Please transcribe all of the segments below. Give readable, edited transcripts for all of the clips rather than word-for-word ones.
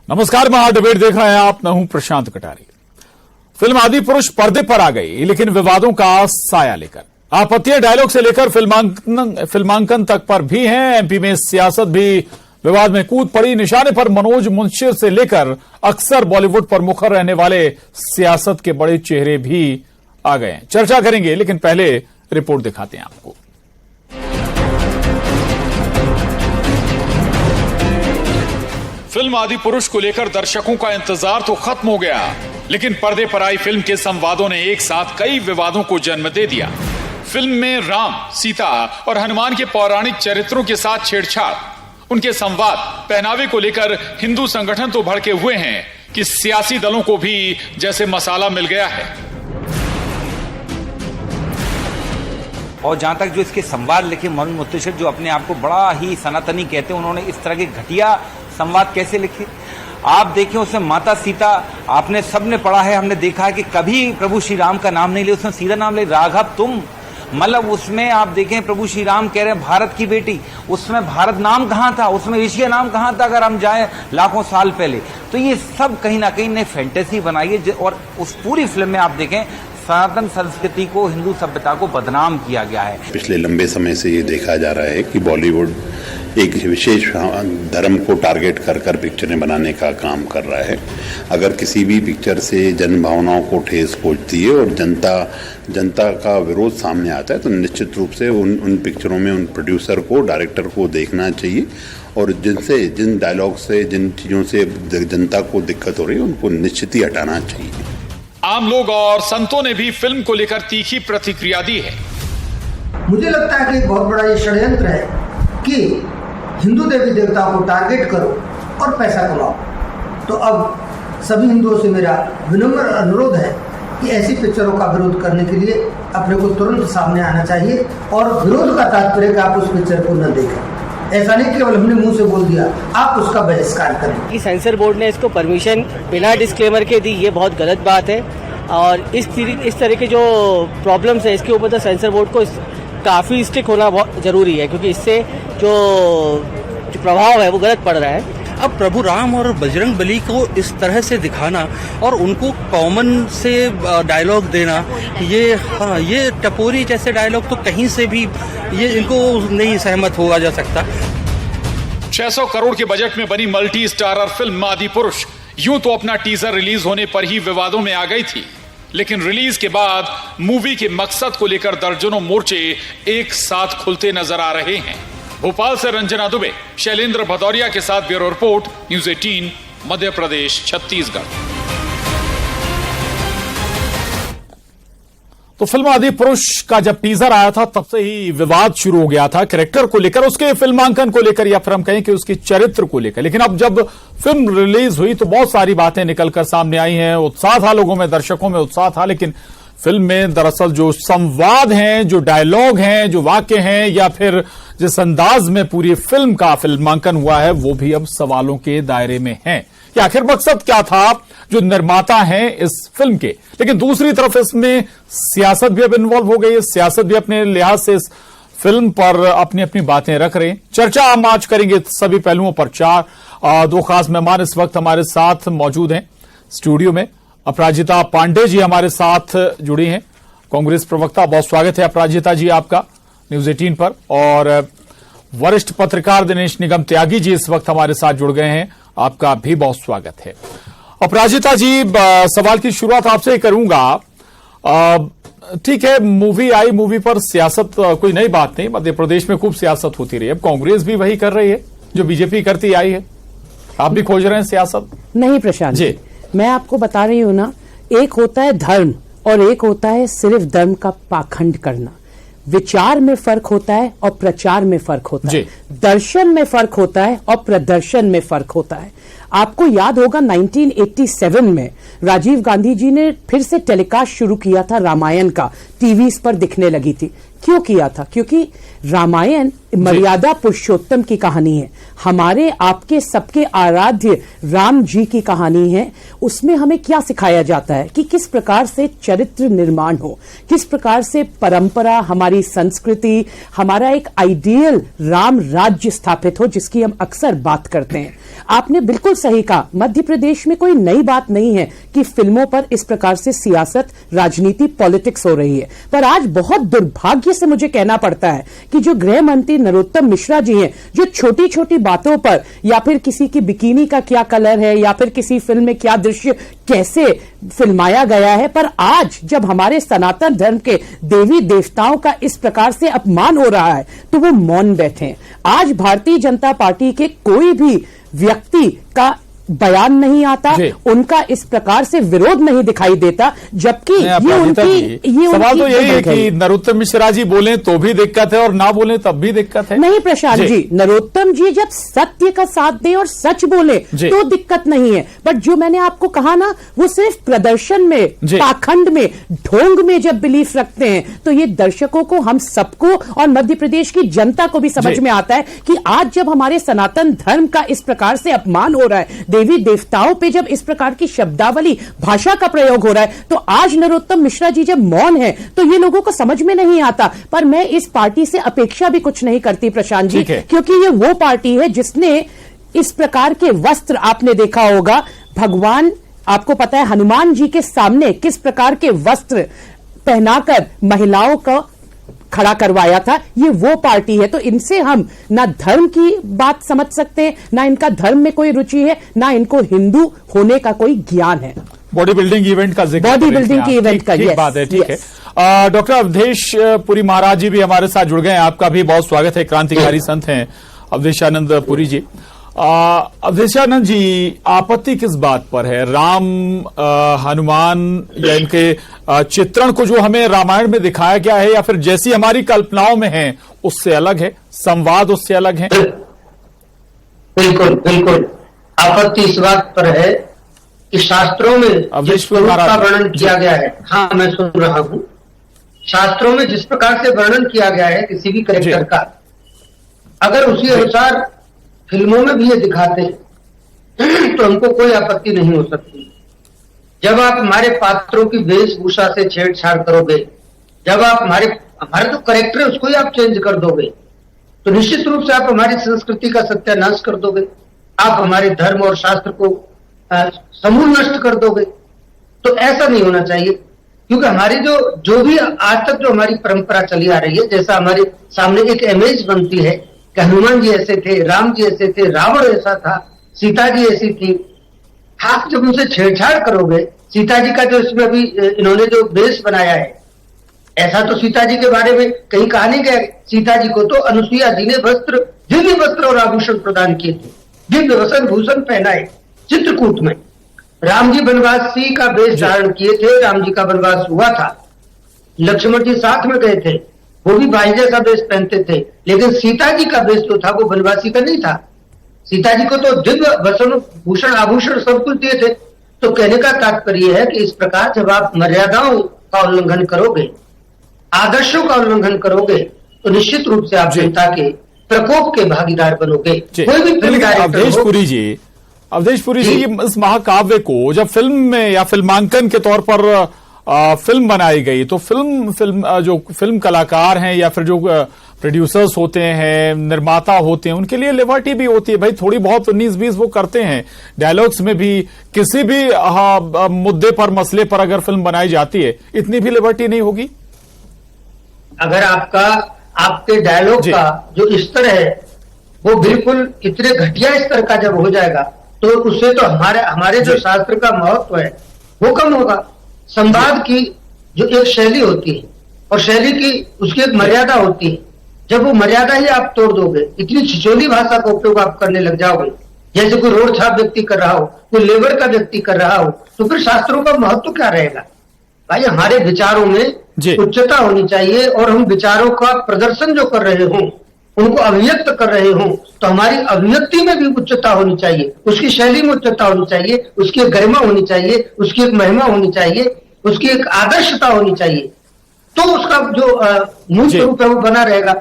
नमस्कार, महा डिबेट देख रहे हैं आप। मैं हूं प्रशांत कटारी। फिल्म आदिपुरुष पर्दे पर आ गई, लेकिन विवादों का साया लेकर। आपत्तियां डायलॉग से लेकर फिल्मांकन तक पर भी हैं। एमपी में सियासत भी विवाद में कूद पड़ी। निशाने पर मनोज मुंशी से लेकर अक्सर बॉलीवुड पर मुखर रहने वाले सियासत के बड़े चेहरे भी आ गए। चर्चा करेंगे, लेकिन पहले रिपोर्ट दिखाते हैं आपको। फिल्म आदिपुरुष को लेकर दर्शकों का इंतजार तो खत्म हो गया, लेकिन पर्दे पर आई फिल्म के संवादों ने एक साथ कई विवादों को जन्म दे दिया। फिल्म में राम, सीता और हनुमान के पौराणिक चरित्रों के साथ छेड़छाड़, उनके संवाद, पहनावे को लेकर हिंदू संगठन तो भड़के हुए हैं कि सियासी दलों को भी जैसे मसाला मिल गया है। और जहां तक जो इसके संवाद लिखे मनोज मुंशी, जो अपने आप को बड़ा ही सनातनी कहते हैं, उन्होंने इस तरह के घटिया संवाद कैसे लिखे? आप देखें, उसमें माता सीता, आपने सबने पढ़ा है, हमने देखा है कि कभी प्रभु श्री राम का नाम नहीं लिया, उसमें सीधा नाम ले, राघव तुम। मतलब उसमें आप देखें, प्रभु श्री राम कह रहे हैं भारत की बेटी, उसमें भारत नाम कहां था, उसमें एशिया नाम कहां था? अगर हम जाएं लाखों साल पहले, तो ये सब कहीं ना कहीं ने फैंटेसी बनाई है। और उस पूरी फिल्म में आप देखें, सनातन संस्कृति को, हिंदू सभ्यता को बदनाम किया गया है। पिछले लंबे समय से ये देखा जा रहा है कि बॉलीवुड एक विशेष धर्म को टारगेट कर कर पिक्चरें बनाने का काम कर रहा है। अगर किसी भी पिक्चर से जन भावनाओं को ठेस पहुंचती है और जनता का विरोध सामने आता है, तो निश्चित रूप से उन पिक्चरों में उन प्रोड्यूसर को, डायरेक्टर को देखना चाहिए और जिन डायलॉग से, जिन चीज़ों से जनता को दिक्कत हो रही है, उनको निश्चित ही हटाना चाहिए। आम लोग और संतों ने भी फिल्म को लेकर तीखी प्रतिक्रिया दी है। मुझे लगता है कि एक बहुत बड़ा ये षड्यंत्र है कि हिंदू देवी देवताओं को टारगेट करो और पैसा कमाओ। तो अब सभी हिंदुओं से मेरा विनम्र अनुरोध है कि ऐसी पिक्चरों का विरोध करने के लिए अपने को तुरंत सामने आना चाहिए। और विरोध का तात्पर्य कि आप उस पिक्चर को न देखें, ऐसा नहीं केवल हमने मुंह से बोल दिया, आप उसका बहिष्कार करें। कि सेंसर बोर्ड ने इसको परमिशन बिना डिस्क्लेमर के दी, ये बहुत गलत बात है। और इस तरह के जो प्रॉब्लम्स है, इसके ऊपर तो सेंसर बोर्ड को काफ़ी स्ट्रिक्ट होना बहुत ज़रूरी है, क्योंकि इससे जो प्रभाव है वो गलत पड़ रहा है। अब प्रभु राम और बजरंग बली को इस तरह से दिखाना और उनको कॉमन से डायलॉग देना, ये टपोरी जैसे डायलॉग तो कहीं से भी ये इनको नहीं सहमत हुआ जा सकता। 600 करोड़ के बजट में बनी मल्टी स्टारर फिल्म आदिपुरुष यूं तो अपना टीजर रिलीज होने पर ही विवादों में आ गई थी, लेकिन रिलीज के बाद मूवी के मकसद को लेकर दर्जनों मोर्चे एक साथ खुलते नजर आ रहे हैं। भोपाल से रंजना दुबे, शैलेंद्र भदौरिया के साथ bureau report, news 18, Madhya Pradesh, Chhattisgarh. तो फिल्म आदिपुरुष का जब टीजर आया था, तब से ही विवाद शुरू हो गया था कैरेक्टर को लेकर, उसके फिल्मांकन को लेकर, या फिर हम कहें कि उसके चरित्र को लेकर। लेकिन अब जब फिल्म रिलीज हुई तो बहुत सारी बातें निकलकर सामने आई हैं। उत्साह था लोगों में, दर्शकों में उत्साह था, लेकिन फिल्म में दरअसल जो संवाद हैं, जो डायलॉग हैं, जो वाक्य हैं, या फिर जिस अंदाज में पूरी फिल्म का फिल्मांकन हुआ है, वो भी अब सवालों के दायरे में है कि आखिर मकसद क्या था जो निर्माता हैं इस फिल्म के। लेकिन दूसरी तरफ इसमें सियासत भी अब इन्वॉल्व हो गई है। सियासत भी अपने लिहाज से इस फिल्म पर अपनी अपनी बातें रख रहे हैं। चर्चा हम आज करेंगे सभी पहलुओं पर। दो खास मेहमान इस वक्त हमारे साथ मौजूद हैं स्टूडियो में। अपराजिता पांडे जी हमारे साथ जुड़ी हैं, कांग्रेस प्रवक्ता। बहुत स्वागत है अपराजिता जी आपका न्यूज़ 18 पर। और वरिष्ठ पत्रकार दिनेश निगम त्यागी जी इस वक्त हमारे साथ जुड़ गए हैं, आपका भी बहुत स्वागत है। अपराजिता जी, सवाल की शुरुआत आपसे ही करूंगा। ठीक है, मूवी आई, मूवी पर सियासत कोई नई बात नहीं, मध्य प्रदेश में खूब सियासत होती रही है। अब कांग्रेस भी वही कर रही है जो बीजेपी करती आई है। आप भी खोज रहे हैं सियासत? नहीं प्रशांत जी, मैं आपको बता रही हूं ना, एक होता है धर्म और एक होता है सिर्फ धर्म का पाखंड करना। विचार में फर्क होता है और प्रचार में फर्क होता है, दर्शन में फर्क होता है और प्रदर्शन में फर्क होता है। आपको याद होगा 1987 में राजीव गांधी जी ने फिर से टेलीकास्ट शुरू किया था रामायण का, टीवी पर दिखने लगी थी। क्यों किया था? क्योंकि रामायण मर्यादा पुरुषोत्तम की कहानी है, हमारे आपके सबके आराध्य राम जी की कहानी है। उसमें हमें क्या सिखाया जाता है कि किस प्रकार से चरित्र निर्माण हो, किस प्रकार से परंपरा, हमारी संस्कृति, हमारा एक आइडियल राम राज्य स्थापित हो, जिसकी हम अक्सर बात करते हैं। आपने बिल्कुल सही कहा, मध्य प्रदेश में कोई नई बात नहीं है कि फिल्मों पर इस प्रकार से सियासत, राजनीति, पॉलिटिक्स हो रही है। पर आज बहुत दुर्भाग्य से मुझे कहना पड़ता है कि जो गृह मंत्री नरोत्तम मिश्रा जी हैं, जो छोटी छोटी बातों पर, या फिर किसी की बिकिनी का क्या कलर है, या फिर किसी फिल्म में क्या दृश्य कैसे फिल्माया गया है, पर आज जब हमारे सनातन धर्म के देवी देवताओं का इस प्रकार से अपमान हो रहा है तो वो मौन बैठे हैं। आज भारतीय जनता पार्टी के कोई भी व्यक्ति का बयान नहीं आता, उनका इस प्रकार से विरोध नहीं दिखाई देता, जबकि ये सवाल तो यही है कि नरोत्तम मिश्रा जी बोले तो भी दिक्कत है और ना बोले तब भी दिक्कत है। नहीं प्रशांत जी, नरोत्तम जी जब सत्य का साथ दे और सच बोले तो दिक्कत नहीं है, बट जो मैंने आपको कहा ना, वो सिर्फ प्रदर्शन में, पाखंड में, ढोंग में जब बिलीफ रखते हैं तो ये दर्शकों को, हम सबको और मध्य प्रदेश की जनता को भी समझ में आता है कि आज जब हमारे सनातन धर्म का इस प्रकार से अपमान हो रहा है, देवी देवताओं पे जब इस प्रकार की शब्दावली, भाषा का प्रयोग हो रहा है, तो आज नरोत्तम मिश्रा जी जब मौन है तो ये लोगों को समझ में नहीं आता। पर मैं इस पार्टी से अपेक्षा भी कुछ नहीं करती प्रशांत जी, क्योंकि ये वो पार्टी है जिसने इस प्रकार के वस्त्र, आपने देखा होगा भगवान, आपको पता है हनुमान जी के सामने किस प्रकार के वस्त्र पहनाकर महिलाओं का खड़ा करवाया था, ये वो पार्टी है। तो इनसे हम ना धर्म की बात समझ सकते हैं, ना इनका धर्म में कोई रुचि है, ना इनको हिंदू होने का कोई ज्ञान है। बॉडी बिल्डिंग इवेंट का जिक्र, बॉडी बिल्डिंग की इवेंट का, ठीक बात है, ठीक है। डॉक्टर अवधेश पुरी महाराज जी भी हमारे साथ जुड़ गए हैं, आपका भी बहुत स्वागत है। क्रांतिकारी संत हैं अवधेशानंद पुरी जी। अवधेशानंद जी, आपत्ति किस बात पर है? राम, हनुमान या इनके चित्रण को जो हमें रामायण में दिखाया गया है, या फिर जैसी हमारी कल्पनाओं में है उससे अलग है, संवाद उससे अलग है? बिल्कुल बिल्कुल, आपत्ति इस बात पर है कि शास्त्रों में जिस स्वरूप का वर्णन किया गया है, हाँ मैं सुन रहा हूं, शास्त्रों में जिस प्रकार से वर्णन किया गया है किसी भी कैरेक्टर का, अगर उसी अनुसार फिल्मों में भी ये दिखाते हैं तो हमको कोई आपत्ति नहीं हो सकती। जब आप हमारे पात्रों की वेशभूषा से छेड़छाड़ करोगे, जब आप हमारा जो कैरेक्टर है उसको ही आप चेंज कर दोगे, तो निश्चित रूप से आप हमारी संस्कृति का सत्यानाश कर दोगे, आप हमारे धर्म और शास्त्र को समूल नष्ट कर दोगे। तो ऐसा नहीं होना चाहिए, क्योंकि हमारी जो भी आज तक जो हमारी परंपरा चली आ रही है, जैसा हमारे सामने एक इमेज बनती है कि हनुमान जी ऐसे थे, राम जी ऐसे थे, रावण ऐसा था, सीता जी ऐसी थी, आप जब उनसे छेड़छाड़ करोगे, सीता जी का जो इसमें अभी इन्होंने जो बेस बनाया है, ऐसा तो सीता जी के बारे में कहीं कहा नहीं गया। सीता जी को तो अनुसुईया जी ने दिव्य वस्त्र और आभूषण प्रदान किए थे, दिव्य वसन भूषण पहनाए चित्रकूट में। राम जी वनवासी का वेश धारण किए थे, राम जी का वनवास हुआ था, लक्ष्मण जी साथ में गए थे, वो भी भाई जैसा वेश पहनते थे, लेकिन सीता जी का वेश जो था वो वनवासी का नहीं था। सीता जी को तो दिव्य वसन भूषण आभूषण सब कुछ दिए थे। तो कहने का तात्पर्य है कि इस प्रकार जब आप मर्यादाओं का उल्लंघन करोगे, आदर्शों का उल्लंघन करोगे, तो निश्चित रूप से आप जनता के प्रकोप के भागीदार बनोगे। कोई भी अवधेश पुरी जी, इस महाकाव्य को जब फिल्म में या फिल्मांकन के तौर पर फिल्म बनाई गई, तो जो फिल्म कलाकार हैं या फिर जो प्रोड्यूसर्स होते हैं, निर्माता होते हैं, उनके लिए लिबर्टी भी होती है भाई, थोड़ी बहुत 19-20 वो करते हैं। डायलॉग्स में भी किसी भी मुद्दे पर, मसले पर अगर फिल्म बनाई जाती है, इतनी भी लिबर्टी नहीं होगी? अगर आपके डायलॉग का जो स्तर है वो बिल्कुल इतने घटिया स्तर का जब हो जाएगा, तो उससे तो हमारे जो शास्त्र का महत्व है वो कम होगा। संवाद की जो एक शैली होती है, और शैली की उसकी एक मर्यादा होती है, जब वो मर्यादा ही आप तोड़ दोगे, इतनी छिछोली भाषा का उपयोग आप करने लग जाओगे, जैसे कोई रोड छाप व्यक्ति कर रहा हो, कोई लेबर का व्यक्ति कर रहा हो, तो फिर शास्त्रों का महत्व क्या रहेगा? भाई हमारे विचारों में उच्चता होनी चाहिए, और हम विचारों का प्रदर्शन जो कर रहे हों, उनको अभिव्यक्त कर रहे हों, तो हमारी अभिव्यक्ति में भी उच्चता होनी चाहिए, उसकी शैली में उच्चता होनी चाहिए, उसकी एक गरिमा होनी चाहिए, उसकी एक महिमा होनी चाहिए, उसकी एक आदर्शता होनी चाहिए, तो उसका जो मूल स्वरूप है वो बना रहेगा।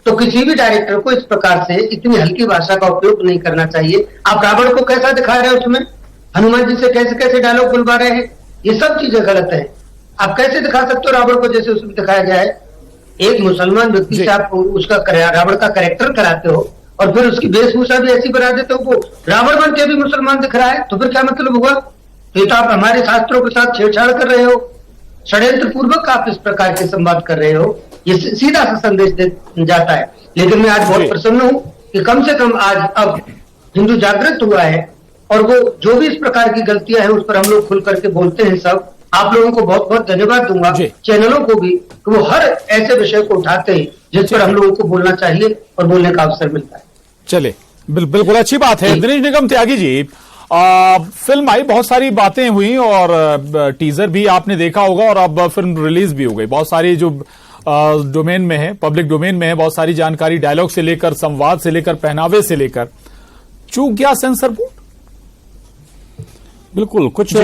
तो किसी भी डायरेक्टर को इस प्रकार से इतनी हल्की भाषा का उपयोग नहीं करना चाहिए। आप रावण को कैसा दिखा रहे हैं, उसमें हनुमान जी से कैसे कैसे डायलॉग बुलवा रहे हैं, ये सब चीजें गलत है। आप कैसे दिखा सकते हो रावण को जैसे उसमें दिखाया गया है? एक मुसलमान व्यक्ति से आप उसका रावण का कैरेक्टर कराते हो, और फिर उसकी वेशभूषा भी ऐसी बना देते हो, वो रावण बन के भी मुसलमान दिख रहा है, तो फिर क्या मतलब हुआ? ये तो आप हमारे शास्त्रों के साथ छेड़छाड़ कर रहे हो, षड्यंत्र पूर्वक आप इस प्रकार के संवाद कर रहे हो, ये सीधा सा संदेश दे जाता है। लेकिन मैं आज बहुत प्रसन्न हूं कि कम से कम आज अब हिंदू जागृत हुआ है और वो जो भी इस प्रकार की गलतियां हैं उस पर हम लोग खुल करके बोलते हैं। सब आप लोगों को बहुत बहुत धन्यवाद दूंगा, चैनलों को भी, कि वो हर ऐसे विषय को उठाते हैं जिस पर हम लोगों को बोलना चाहिए और बोलने का अवसर मिलता है। चले, बिल्कुल अच्छी बात है। दिनेश निगम त्यागी जी, फिल्म आई, बहुत सारी बातें हुई और टीजर भी आपने देखा होगा और अब फिल्म रिलीज भी हो गई। बहुत सारी जो डोमेन में है, पब्लिक डोमेन में है, बहुत सारी जानकारी, डायलॉग से लेकर, संवाद से लेकर, पहनावे से लेकर। चूक गया सेंसर बोर्ड? बिल्कुल, कुछ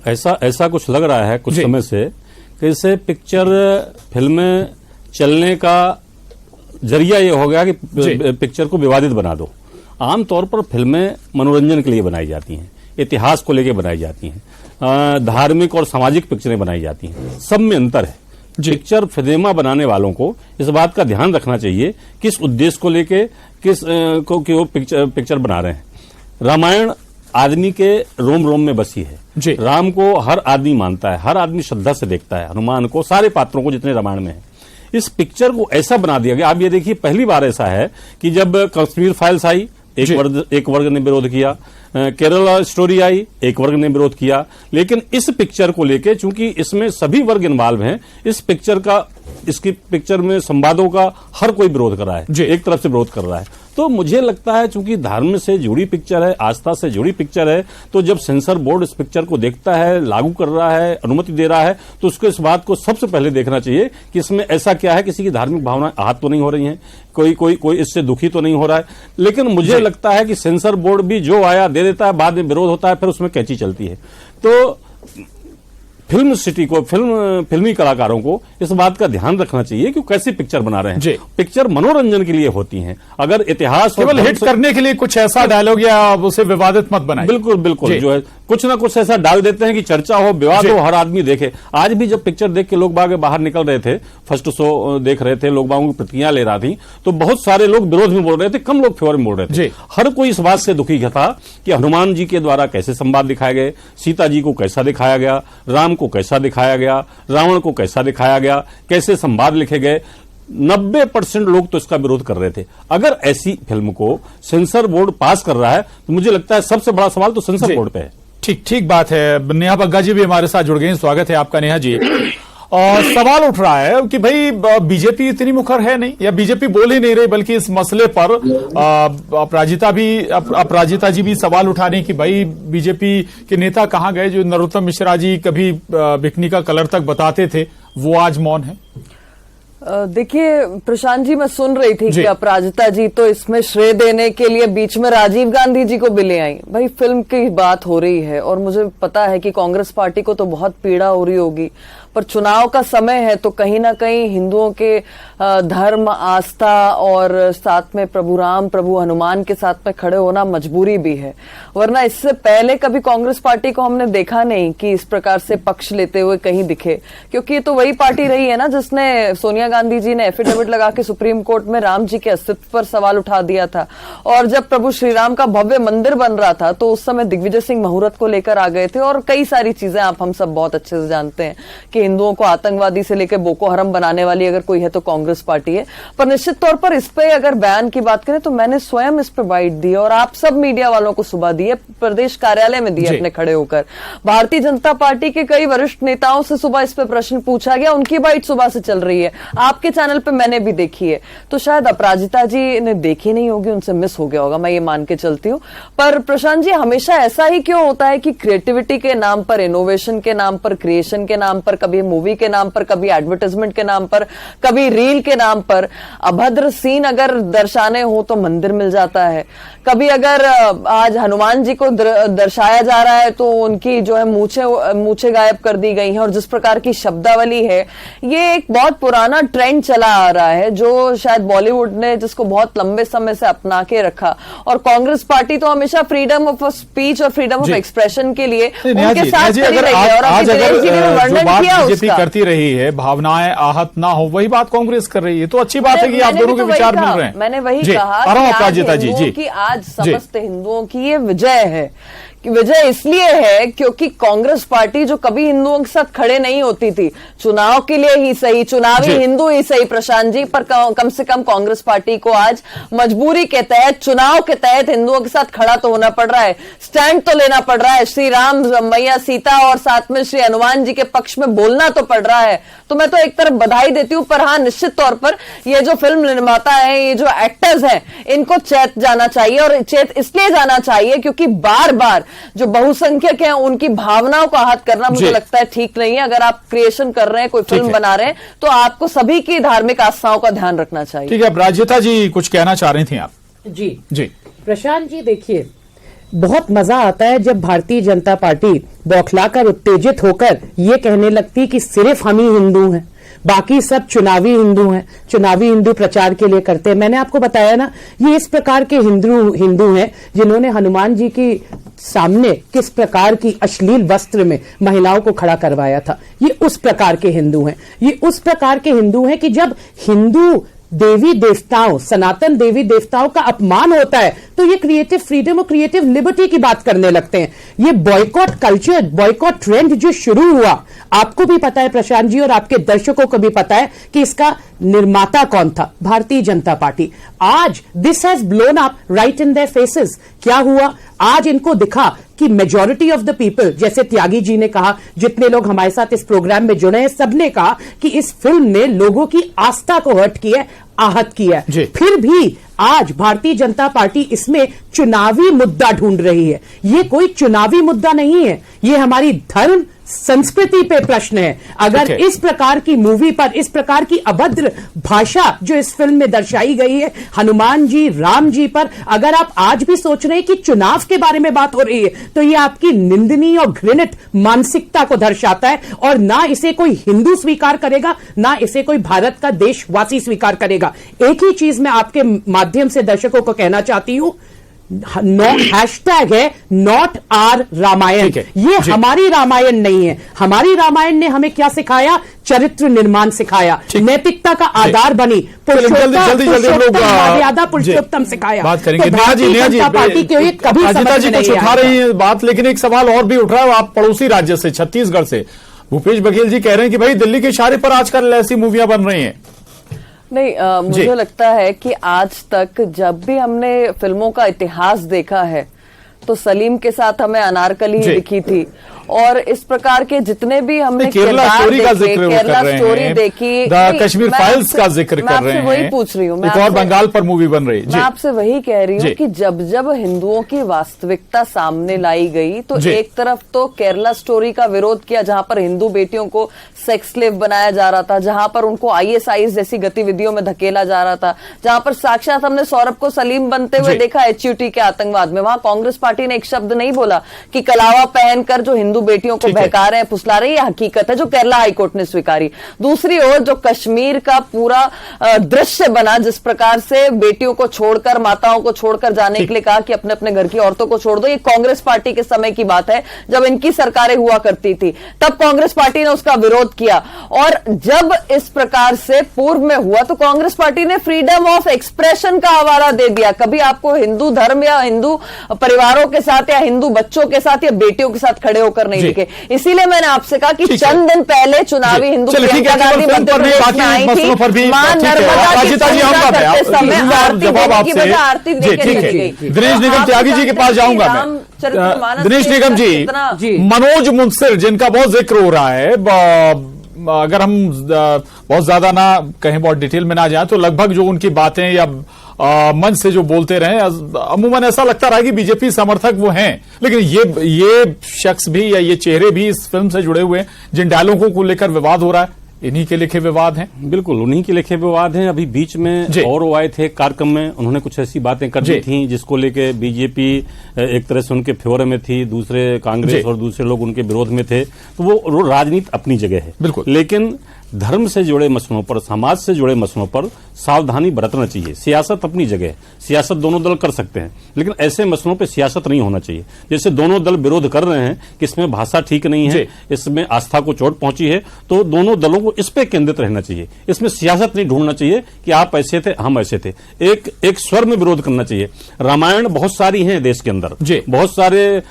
ऐसा कुछ लग रहा है कुछ समय से कि इसे पिक्चर फिल्में चलने का जरिया ये हो गया कि पिक्चर को विवादित बना दो। आमतौर पर फिल्में मनोरंजन के लिए बनाई जाती हैं, इतिहास को लेकर बनाई जाती हैं, धार्मिक और सामाजिक पिक्चरें बनाई जाती हैं, सब में अंतर है। पिक्चर सिनेमा बनाने वालों को इस बात का ध्यान रखना चाहिए किस उद्देश्य को लेके कि वो पिक्चर बना रहे हैं। रामायण आदमी के रोम रोम में बसी है। राम को हर आदमी मानता है, हर आदमी श्रद्धा से देखता है, हनुमान को, सारे पात्रों को जितने रामायण में है। इस पिक्चर को ऐसा बना दिया गया। आप ये देखिए, पहली बार ऐसा है कि जब कश्मीर फाइल्स आई, एक वर्ग ने विरोध किया, केरला स्टोरी आई, एक वर्ग ने विरोध किया, लेकिन इस पिक्चर को लेके चूंकि इसमें सभी वर्ग इन्वॉल्व हैं, इसकी पिक्चर में संवादों का हर कोई विरोध कर रहा है, एक तरफ से विरोध कर रहा है। तो मुझे लगता है चूंकि धर्म से जुड़ी पिक्चर है, आस्था से जुड़ी पिक्चर है, तो जब सेंसर बोर्ड इस पिक्चर को देखता है, लागू कर रहा है, अनुमति दे रहा है, तो उसको इस बात को सबसे पहले देखना चाहिए कि इसमें ऐसा क्या है, किसी की धार्मिक भावनाएं आहत तो नहीं हो रही हैं, कोई इससे दुखी तो नहीं हो रहा है। लेकिन मुझे लगता है कि सेंसर बोर्ड भी जो आया दे देता है, बाद में विरोध होता है, फिर उसमें कैंची चलती है। तो फिल्म सिटी को, फिल्मी कलाकारों को इस बात का ध्यान रखना चाहिए कि कैसी पिक्चर बना रहे हैं। पिक्चर मनोरंजन के लिए होती हैं। अगर इतिहास केवल हिट करने के लिए कुछ ऐसा डायलॉग या उसे विवादित मत बनाए। बिल्कुल जो है कुछ ना कुछ ऐसा डाल देते हैं कि चर्चा हो, विवाद हो, हर आदमी देखे। आज भी जब पिक्चर देख के लोग बाग बाहर निकल रहे थे, फर्स्ट शो देख रहे थे, लोग बागों की प्रतिक्रिया ले रहा थी, तो बहुत सारे लोग विरोध में बोल रहे थे, कम लोग फेवर में बोल रहे थे। हर कोई इस बात से दुखी था कि हनुमान जी के द्वारा कैसे संवाद दिखाए गए, सीता जी को कैसा दिखाया गया, राम को कैसा दिखाया गया, रावण को कैसा दिखाया गया, कैसे संवाद लिखे गए। 90% लोग तो इसका विरोध कर रहे थे। अगर ऐसी फिल्म को सेंसर बोर्ड पास कर रहा है तो मुझे लगता है सबसे बड़ा सवाल तो सेंसर बोर्ड पे है। ठीक बात है। नेहा बग्गा जी भी हमारे साथ जुड़ गए हैं, स्वागत है आपका नेहा जी। और सवाल उठ रहा है कि भाई बीजेपी इतनी मुखर है नहीं, या बीजेपी बोल ही नहीं रही, बल्कि इस मसले पर अपराजिता जी भी सवाल उठा रही कि भाई बीजेपी के नेता कहां गए, जो नरोत्तम मिश्रा जी कभी बिकनी का कलर तक बताते थे, वो आज मौन है। देखिए प्रशांत जी, मैं सुन रही थी कि अपराजिता जी तो इसमें श्रेय देने के लिए बीच में राजीव गांधी जी को भी ले आई। भाई फिल्म की बात हो रही है और मुझे पता है कि कांग्रेस पार्टी को तो बहुत पीड़ा हो रही होगी, पर चुनाव का समय है तो कहीं ना कहीं हिंदुओं के धर्म, आस्था और साथ में प्रभु राम, प्रभु हनुमान के साथ में खड़े होना मजबूरी भी है। वरना इससे पहले कभी कांग्रेस पार्टी को हमने देखा नहीं कि इस प्रकार से पक्ष लेते हुए कहीं दिखे, क्योंकि ये तो वही पार्टी रही है ना जिसने, सोनिया गांधी जी ने एफिडेविट लगा के सुप्रीम कोर्ट में राम जी के अस्तित्व पर सवाल उठा दिया था। और जब प्रभु श्री राम का भव्य मंदिर बन रहा था तो उस समय दिग्विजय सिंह मुहूर्त को लेकर आ गए थे, और कई सारी चीजें हम सब बहुत अच्छे से जानते हैं कि हिंदुओं को आतंकवादी से लेकर बोको हरम बनाने वाली अगर कोई है तो कांग्रेस पार्टी है। पर निश्चित तौर पर इस पे अगर बयान की बात करें तो मैंने स्वयं इस पे बाइट दी और आप सब मीडिया वालों को सुबह दी है, प्रदेश कार्यालय में दी है अपने खड़े होकर। भारतीय जनता पार्टी के कई वरिष्ठ नेताओं से सुबह इस पे प्रश्न पूछा गया, उनकी बाइट सुबह से चल रही है, आपके चैनल पे मैंने भी देखी है। तो शायद अपराजिता जी ने देखी नहीं होगी, उनसे मिस हो गया होगा, मैं ये मान के चलती हूँ। पर प्रशांत जी, हमेशा ऐसा ही क्यों होता है कि क्रिएटिविटी के नाम पर, इनोवेशन के नाम पर, क्रिएशन के नाम पर, कभी मूवी के नाम पर, कभी एडवर्टाइजमेंट के नाम पर, कभी रील के नाम पर अभद्र सीन अगर दर्शाने हो तो मंदिर मिल जाता है, कभी अगर आज हनुमान जी को दर्शाया जा रहा है तो उनकी जो है मूछे गायब कर दी गई हैं, और जिस प्रकार की शब्दावली है ये एक बहुत पुराना ट्रेंड चला आ रहा है जो शायद बॉलीवुड ने जिसको बहुत लंबे समय से अपना के रखा। और कांग्रेस पार्टी तो हमेशा फ्रीडम ऑफ स्पीच और फ्रीडम ऑफ एक्सप्रेशन के लिए उनके साथ खड़ी रही है। और अभी दिनेश जी ने वर्णन किया बीजेपी करती रही है, भावनाएं आहत ना हो, वही बात कांग्रेस कर रही है। तो अच्छी बात है कि आप दोनों के विचार मिल रहे हैं। मैंने वही कहा कि आज समस्त हिंदुओं की ये विजय है। विजय इसलिए है क्योंकि कांग्रेस पार्टी जो कभी हिंदुओं के साथ खड़े नहीं होती थी, चुनाव के लिए ही सही, चुनावी हिंदू ही सही प्रशांत जी, पर कम से कम कांग्रेस पार्टी को आज मजबूरी के तहत, चुनाव के तहत हिंदुओं के साथ खड़ा तो होना पड़ रहा है, स्टैंड तो लेना पड़ रहा है, श्री राम मैया सीता और साथ में श्री हनुमान जी के पक्ष में बोलना तो पड़ रहा है। तो मैं तो एक तरफ बधाई देती हूं, पर हाँ, निश्चित तौर पर ये जो फिल्म निर्माता है, ये जो एक्टर्स हैं, इनको चेत जाना चाहिए। और चेत इसलिए जाना चाहिए क्योंकि बार बार जो बहुसंख्यक हैं उनकी भावनाओं को आहत करना मुझे लगता है ठीक नहीं है। अगर आप क्रिएशन कर रहे हैं, कोई फिल्म बना रहे हैं, तो आपको सभी की धार्मिक आस्थाओं का ध्यान रखना चाहिए। ठीक है, राजिता जी कुछ कहना चाह रही थी आप? जी प्रशांत जी, देखिए बहुत मजा आता है जब भारतीय जनता पार्टी बौखलाकर, उत्तेजित होकर ये कहने लगती कि सिर्फ हम ही हिंदू हैं, बाकी सब चुनावी हिंदू हैं, चुनावी हिंदू प्रचार के लिए करते हैं। मैंने आपको बताया ना, ये इस प्रकार के हिंदू हैं जिन्होंने हनुमान जी की सामने किस प्रकार की अश्लील वस्त्र में महिलाओं को खड़ा करवाया था। ये उस प्रकार के हिंदू हैं। ये उस प्रकार के हिंदू हैं कि जब हिंदू देवी देवताओं, सनातन देवी देवताओं का अपमान होता है तो ये क्रिएटिव फ्रीडम और क्रिएटिव लिबर्टी की बात करने लगते हैं। ये बॉयकॉट कल्चर, बॉयकॉट ट्रेंड जो शुरू हुआ, आपको भी पता है प्रशांत जी और आपके दर्शकों को भी पता है कि इसका निर्माता कौन था, भारतीय जनता पार्टी। आज this has blown up right in their faces. क्या हुआ? आज इनको दिखा कि मेजॉरिटी ऑफ द पीपल, जैसे त्यागी जी ने कहा, जितने लोग हमारे साथ इस प्रोग्राम में जुड़े हैं, सबने कहा कि इस फिल्म ने लोगों की आस्था को हर्ट किया, आहत किया। फिर भी आज भारतीय जनता पार्टी इसमें चुनावी मुद्दा ढूंढ रही है। ये कोई चुनावी मुद्दा नहीं है, ये हमारी धर्म संस्कृति पे प्रश्न है। अगर इस प्रकार की मूवी पर, इस प्रकार की अभद्र भाषा जो इस फिल्म में दर्शाई गई है हनुमान जी, राम जी पर, अगर आप आज भी सोच रहे हैं कि चुनाव के बारे में बात हो रही है, तो ये आपकी निंदनीय और घृणित मानसिकता को दर्शाता है। और ना इसे कोई हिंदू स्वीकार करेगा, ना इसे कोई भारत का देशवासी स्वीकार करेगा। एक ही चीज मैं आपके माध्यम से दर्शकों को कहना चाहती हूं, हैशटैग है नॉट आर रामायण। ये हमारी रामायण नहीं है। हमारी रामायण ने हमें क्या सिखाया? चरित्र निर्माण सिखाया, नैतिकता का आधार बनी, मर्यादा पुरुषोत्तम सिखाया। बात करेंगे तो भारतीय जनता पार्टी के कभी समझ में नहीं उठा रही है बात। लेकिन एक सवाल और भी उठ रहा है, आप पड़ोसी राज्य से, छत्तीसगढ़ से भूपेश बघेल जी कह रहे हैं कि भाई दिल्ली के इशारे पर आजकल ऐसी मूवियां बन रही हैं। नहीं, मुझे लगता है कि आज तक जब भी हमने फिल्मों का इतिहास देखा है तो सलीम के साथ हमें अनारकली दिखी थी, और इस प्रकार के जितने भी हमने केरला स्टोरी का जिक्र केरला स्टोरी देखी, कश्मीर फाइल्स का जिक्र कर रहे हैं, वही पूछ रही हूँ, एक और बंगाल पर मूवी बन रही है। मैं आपसे वही कह रही हूँ कि जब जब हिंदुओं की वास्तविकता सामने लाई गई तो एक तरफ तो केरला स्टोरी का विरोध किया, जहां पर हिंदू बेटियों को सेक्स स्लेव बनाया जा रहा था, जहां पर उनको ISIS जैसी गतिविधियों में धकेला जा रहा था, जहां पर साक्षात हमने सौरभ को सलीम बनते हुए देखा HUT के आतंकवाद में। वहां कांग्रेस पार्टी ने एक शब्द नहीं बोला कि कलावा पहनकर जो हिंदू बेटियों को बहका रहे हैं, फुसला रहे हैं, ये हकीकत है जो केरला हाईकोर्ट ने स्वीकारी। दूसरी ओर जो कश्मीर का पूरा दृश्य बना, जिस प्रकार से बेटियों को छोड़कर, माताओं को छोड़कर जाने के लिए कहा कि अपने अपने घर की औरतों को छोड़ दो, ये कांग्रेस पार्टी के समय की बात है जब इनकी सरकारें हुआ करती थी, तब कांग्रेस पार्टी ने उसका विरोध किया। और जब इस प्रकार से पूर्व में हुआ तो कांग्रेस पार्टी ने फ्रीडम ऑफ एक्सप्रेशन का हवाला दे दिया। कभी आपको हिंदू धर्म या हिंदू परिवारों के साथ या हिंदू बच्चों के साथ या बेटियों के साथ खड़े होकर नहीं दिखे। इसीलिए मैंने आपसे कहा कि चंद दिन पहले चुनावी हिंदू प्रियंका गांधी मध्य प्रदेश में आई थी, मां नर्मदा की पूजा करते समय आरती देके चली गई। दिनेश निगम त्यागी जी के पास जाऊंगा मैं। दिनेश निगम जी, मनोज मुंसिर जिनका बहुत जिक्र हो रहा है, अगर हम बहुत ज्यादा ना कहें, बहुत डिटेल में ना जाए, तो लगभग जो उनकी बातें या मंच से जो बोलते रहे, अमूमन ऐसा लगता रहा कि बीजेपी समर्थक वो हैं। लेकिन ये शख्स भी या ये चेहरे भी इस फिल्म से जुड़े हुए हैं, जिन डायलॉगों को लेकर विवाद हो रहा है, इन्हीं के लिखे विवाद हैं। बिल्कुल, उन्हीं के लिखे विवाद हैं। अभी बीच में और वो आए थे कार्यक्रम में, उन्होंने कुछ ऐसी बातें कर दी थी जिसको लेके बीजेपी एक तरह से उनके फेवर में थी, दूसरे कांग्रेस और दूसरे लोग उनके विरोध में थे। तो वो राजनीति अपनी जगह है, बिल्कुल। लेकिन धर्म से जुड़े मसलों पर, समाज से जुड़े मसलों पर सावधानी बरतना चाहिए। सियासत अपनी जगह है, सियासत दोनों दल कर सकते हैं, लेकिन ऐसे मसलों पे सियासत नहीं होना चाहिए। जैसे दोनों दल विरोध कर रहे हैं कि इसमें भाषा ठीक नहीं है, इसमें आस्था को चोट पहुंची है, तो दोनों दलों को इस पे केंद्रित रहना चाहिए। इसमें सियासत नहीं ढूंढना चाहिए कि आप ऐसे थे, हम ऐसे थे। एक स्वर में विरोध करना चाहिए। रामायण बहुत सारी है देश के अंदर, बहुत सारे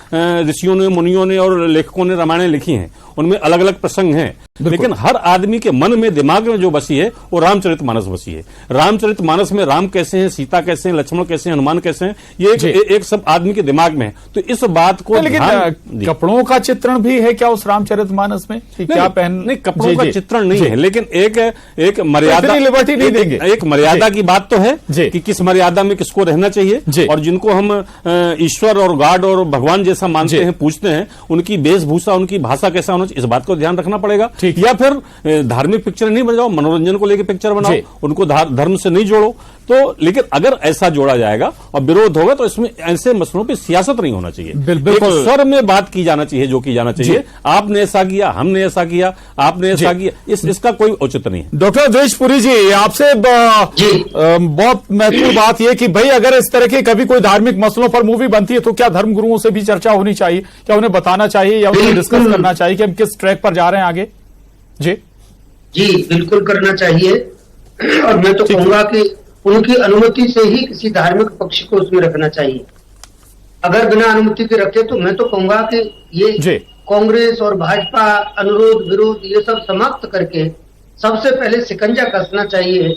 ऋषियों ने, मुनियों ने और लेखकों ने रामायण लिखी हैं, उनमें अलग अलग प्रसंग हैं, लेकिन हर आदमी के मन में, दिमाग में जो बसी है वो रामचरितमानस बसी है। रामचरितमानस में राम कैसे हैं, सीता कैसे हैं, लक्ष्मण कैसे हैं, हनुमान कैसे हैं, ये एक सब आदमी के दिमाग में है। तो इस बात को, लेकिन कपड़ों का चित्रण भी है क्या उस रामचरितमानस में? क्या पहन? नहीं, कपड़ों का चित्रण नहीं है, लेकिन एक मर्यादा, लिबर्टी नहीं देंगे। एक मर्यादा की बात तो है कि किस मर्यादा में किसको रहना चाहिए, और जिनको हम ईश्वर और गॉड और भगवान जैसा मानते हैं, पूछते हैं, उनकी वेशभूषा, उनकी भाषा कैसा होना चाहिए, इस बात को ध्यान रखना पड़ेगा। या फिर धार्मिक पिक्चर नहीं बनाओ, मनोरंजन को लेकर पिक्चर बनाओ, उनको धर्म से नहीं जोड़ो। तो लेकिन अगर ऐसा जोड़ा जाएगा और विरोध होगा तो इसमें ऐसे मसलों पे सियासत नहीं होना चाहिए। बिल्कुल स्वर में बात की जाना चाहिए, जो की जाना चाहिए। आपने ऐसा किया, हमने ऐसा किया, आपने ऐसा किया, इसका कोई औचित्य नहीं है। डॉक्टर अवधेश पुरी जी, आपसे बहुत महत्वपूर्ण बात यह कि भाई अगर इस तरह के कभी कोई धार्मिक मसलों पर मूवी बनती है तो क्या धर्म गुरुओं से भी चर्चा होनी चाहिए? क्या उन्हें बताना चाहिए या उन्हें डिस्कस करना चाहिए कि हम किस ट्रैक पर जा रहे हैं आगे? जी बिल्कुल करना चाहिए। और मैं तो कहूंगा कि उनकी अनुमति से ही किसी धार्मिक पक्ष को उसमें रखना चाहिए। अगर बिना अनुमति के रखे तो मैं तो कहूंगा कि ये कांग्रेस और भाजपा अनुरोध विरोध ये सब समाप्त करके सबसे पहले शिकंजा कसना चाहिए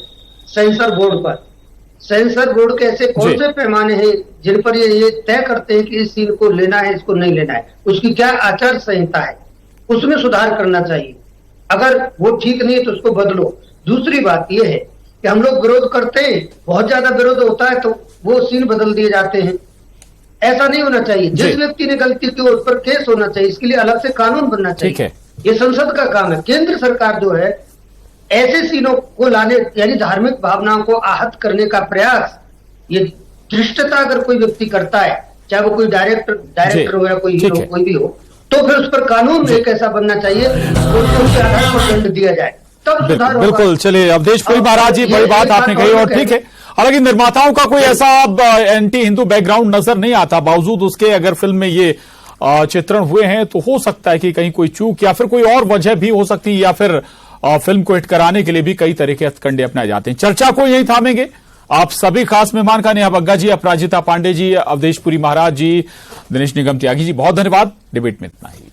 सेंसर बोर्ड पर। सेंसर बोर्ड के ऐसे कौन से पैमाने हैं जिन पर ये तय करते हैं कि इस सीन को लेना है, इसको नहीं लेना है, उसकी क्या आचार संहिता है, उसमें सुधार करना चाहिए। अगर वो ठीक नहीं है तो उसको बदलो। दूसरी बात यह है कि हम लोग विरोध करते हैं, बहुत ज्यादा विरोध होता है तो वो सीन बदल दिए जाते हैं। ऐसा नहीं होना चाहिए। जिस व्यक्ति ने गलती की उस पर केस होना चाहिए, इसके लिए अलग से कानून बनना चाहिए। ये संसद का काम है। केंद्र सरकार जो है ऐसे सीनों को लाने, यानी धार्मिक भावनाओं को आहत करने का प्रयास, ये धृष्टता अगर कोई व्यक्ति करता है, चाहे वो कोई डायरेक्टर हो या कोई हीरो, कोई भी हो, तो फिर उस पर कानून एक ऐसा बनना चाहिए उसके आधार पर दंड दिया जाए, तब सुधार होगा। बिल्कुल। चलिए अवधेश पुरी महाराज जी, बड़ी बात आपने कही और ठीक है। हालांकि निर्माताओं का कोई ऐसा एंटी हिंदू बैकग्राउंड नजर नहीं आता, बावजूद उसके अगर फिल्म में ये चित्रण हुए हैं तो हो सकता है कि कहीं कोई चूक या फिर कोई और वजह भी हो सकती है, या फिर फिल्म को हिट कराने के लिए भी कई तरह के हथकंडे अपनाए जाते हैं। चर्चा को यही थामेंगे। आप सभी खास मेहमान का नेहा बग्गा जी, अपराजिता पांडे जी, अवधेश पुरी महाराज जी, दिनेश निगम त्यागी जी, बहुत धन्यवाद। डिबेट में इतना ही।